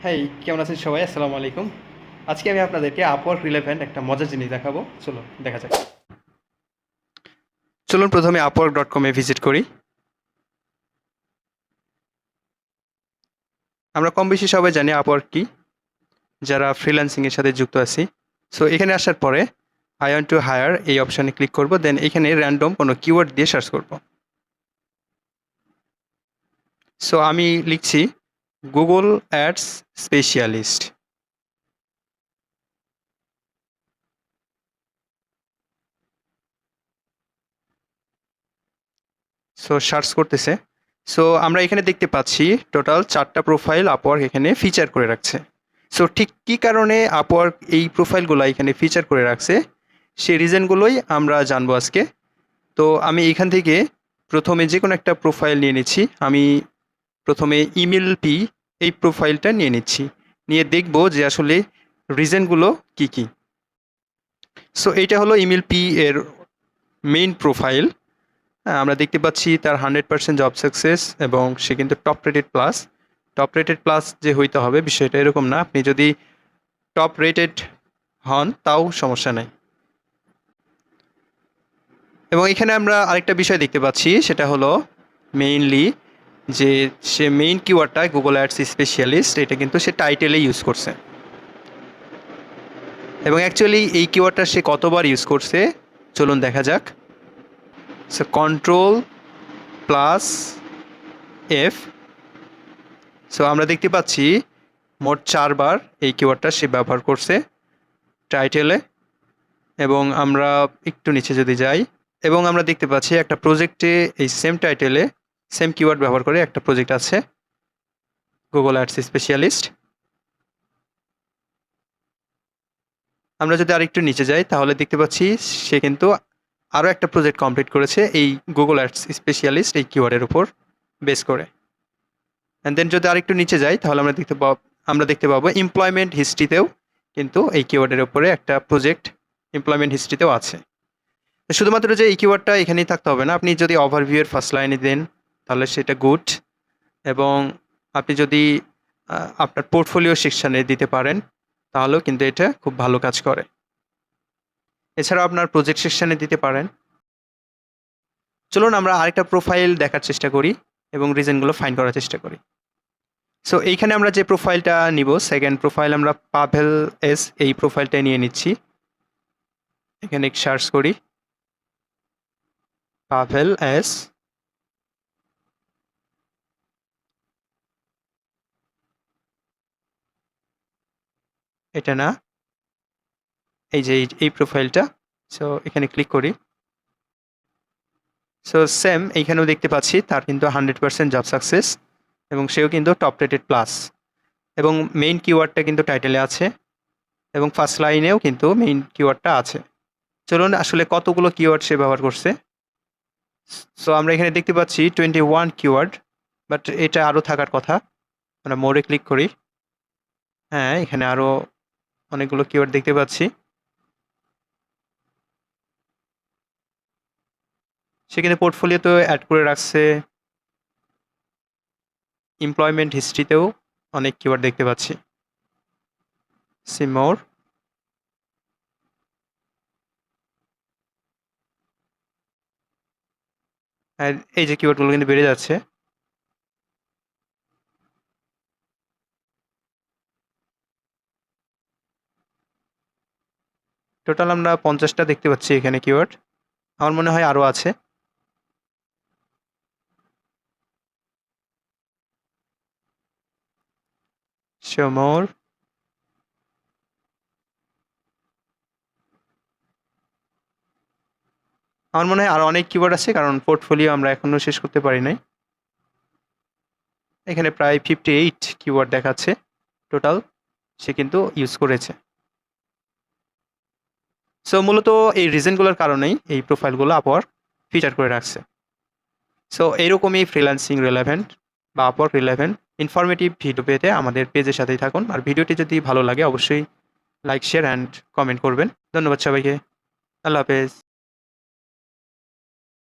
হ্যাঁ, কেমন আছেন সবাই? আসসালামু আলাইকুম। আজকে আমি আপনাদেরকে আপওয়ার্ক রিলেভেন্ট একটা মজার জিনিস দেখাবো। চলুন দেখা যাক। চলুন প্রথমে upwork.com এ ভিজিট করি। আমরা কম বেশি সবাই জানি আপওয়ার্ক কি, যারা ফ্রিল্যান্সিং এর সাথে যুক্ত আছি। সো এখানে আসার পরে আই ওয়ান্ট টু হায়ার এই অপশনে ক্লিক করব। দেন এখানে র্যান্ডম কোনো কিওয়ার্ড দিয়ে সার্চ করব। সো আমি লিখছি Google ads specialist. So search করতেছে। সো আমরা এখানে দেখতে পাচ্ছি টোটাল 4টা প্রোফাইল আপওয়ার্ক এখানে ফিচার করে রাখছে। সো ঠিক কী কারণে আপওয়ার্ক এই প্রোফাইলগুলো এখানে ফিচার করে রাখছে সেই রিজনগুলোই আমরা জানবো আজকে। তো আমি এখান থেকে প্রথমে যে কোনো একটা প্রোফাইল নিয়ে নিচ্ছি। আমি প্রথমে ইমেল পি এই প্রোফাইলটা নিয়ে নিচ্ছি, নিয়ে দেখব যে আসলে রিজনগুলো কি কি। সো এইটা হলো ইমেল পি এর মেইন প্রোফাইল। আমরা দেখতে পাচ্ছি তার 100% জব সাকসেস এবং সে কিন্তু top rated plus. Top rated plus যে হইতে হবে বিষয়টা এরকম না, আপনি যদি টপ রেটেড হন তাও সমস্যা নাই। এবং এখানে আমরা আরেকটা বিষয় দেখতে পাচ্ছি, সেটা হলো মেইনলি যে সে মেইন কিওয়ার্ডটা গুগল অ্যাডস স্পেশালিস্ট, এটা কিন্তু সে টাইটেলে ইউজ করছে। এবং অ্যাকচুয়ালি এই কিওয়ার্ডটা সে কতবার ইউজ করছে চলুন দেখা যাক। So control plus F. So আমরা দেখতে পাচ্ছি মোট 4বার এই কিওয়ার্ডটা সে ব্যবহার করছে টাইটেলে। এবং আমরা একটু নিচে যদি যাই, এবং আমরা দেখতে পাচ্ছি একটা প্রজেক্টে এই সেম টাইটেলে সেম কিওয়ার্ড ব্যবহার করে একটা প্রজেক্ট আছে গুগল অ্যাডস স্পেশালিস্ট। আমরা যদি আরেকটু নিচে যাই তাহলে দেখতে পাচ্ছি সে কিন্তু আরও একটা প্রজেক্ট কমপ্লিট করেছে এই গুগল অ্যাডস স্পেশালিস্ট এই কিওয়ার্ডের উপর বেস করে। অ্যান্ড দেন যদি আরেকটু নিচে যাই তাহলে আমরা দেখতে পাবো এমপ্লয়মেন্ট হিস্ট্রিতেও কিন্তু এই কিওয়ার্ডের উপরে একটা প্রজেক্ট এমপ্লয়মেন্ট হিস্ট্রিতেও আছে। শুধুমাত্র যে এই কিওয়ার্ডটা এখানেই থাকতে হবে না, আপনি যদি ওভারভিউয়ের ফার্স্ট লাইনে দেন তাহলে সেটা গুড। এবং আপনি যদি আপনার পোর্টফোলিও সেকশানে দিতে পারেন তাহলেও কিন্তু এটা খুব ভালো কাজ করে। এছাড়াও আপনার প্রজেক্ট সেকশানে দিতে পারেন। চলুন আমরা আরেকটা প্রোফাইল দেখার চেষ্টা করি এবং রিজনগুলো ফাইন্ড করার চেষ্টা করি। সো এইখানে আমরা যে প্রোফাইলটা নিব, সেকেন্ড প্রোফাইল, আমরা পাভেল এস এই প্রোফাইলটা নিয়ে নিচ্ছি। এখানে সার্চ করি পাভেল এস। এটা না, এই যে এই প্রোফাইলটা। সো এখানে ক্লিক করি। সো সেম এইখানেও দেখতে পাচ্ছি তার কিন্তু 100% জব সাকসেস এবং সেও কিন্তু টপ রেটেড প্লাস। এবং মেইন কিওয়ার্ডটা কিন্তু টাইটেলে আছে এবং ফার্স্ট লাইনেও কিন্তু মেইন কিওয়ার্ডটা আছে। চলুন আসলে কতগুলো কিওয়ার্ড সে ব্যবহার করছে। সো আমরা এখানে দেখতে পাচ্ছি 21 কিওয়ার্ড, বাট এটা আরও থাকার কথা। আমরা মোড়ে ক্লিক করি। হ্যাঁ, এখানে আরও অনেকগুলো কিওয়ার্ড দেখতে পাচ্ছি। সে কিন্তু পোর্টফোলিওতেও অ্যাড করে রাখছে, এমপ্লয়মেন্ট হিস্ট্রিতেও অনেক কিওয়ার্ড দেখতে পাচ্ছি। See more. আর এই যে কিওয়ার্ডগুলো কিন্তু বেড়ে যাচ্ছে। টোটাল আমরা 50টা দেখতে পাচ্ছি এখানে কিওয়ার্ড। আমার মনে হয় আরও আছে। শো মোর। আমার মনে হয় আরও অনেক কিওয়ার্ড আছে, কারণ পোর্টফোলিও আমরা এখনও শেষ করতে পারি নাই। এখানে প্রায় 58 কিওয়ার্ড দেখাচ্ছে টোটাল সে কিন্তু ইউজ করেছে। সো মূলত এই রিজনগুলোর কারণেই এই প্রোফাইলগুলো আপওয়ার্ক ফিচার করে রাখছে। সো এইরকমই ফ্রিল্যান্সিং রিলেভেন্ট বা আপওয়ার্ক রিলেভেন্ট ইনফরমেটিভ ভিডিও পেতে আমাদের পেজের সাথেই থাকুন। আর ভিডিওটি যদি ভালো লাগে অবশ্যই লাইক, শেয়ার অ্যান্ড কমেন্ট করবেন। ধন্যবাদ সবাইকে। আল্লাহ হাফেজ।